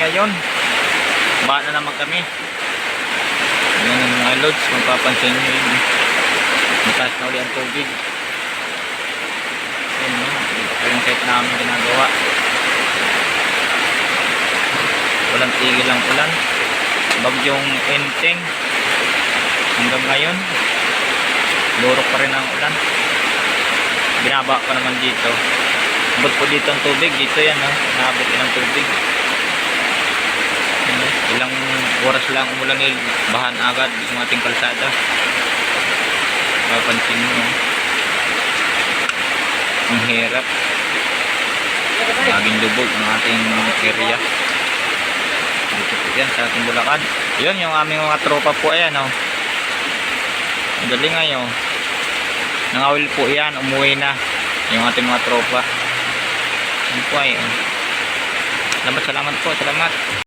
ngayon. Baha na naman kami. Ayan ang mga loads, kung papansin nyo yun. Mataas na uli ang tubig. Ayan no, ito yung set namin ginagawa. Walang tigil ang ulan. Bagyong Enteng. Hanggang ngayon, lurok pa rin ang ulan. Binaba pa naman dito. Abot po dito ang tubig. Dito yan no, naabot din ang tubig. Ilang oras lang umulan bahan agad yung ating kalsada. Papansin mo ang hirap, laging lubog ang ating area dito po yan sa ating Bulacan. Yun yung aming mga tropa po. Ayan o, ang galing ngayon, nangawil po yan, umuwi na yung ating mga tropa. Yun po ay salamat po, salamat.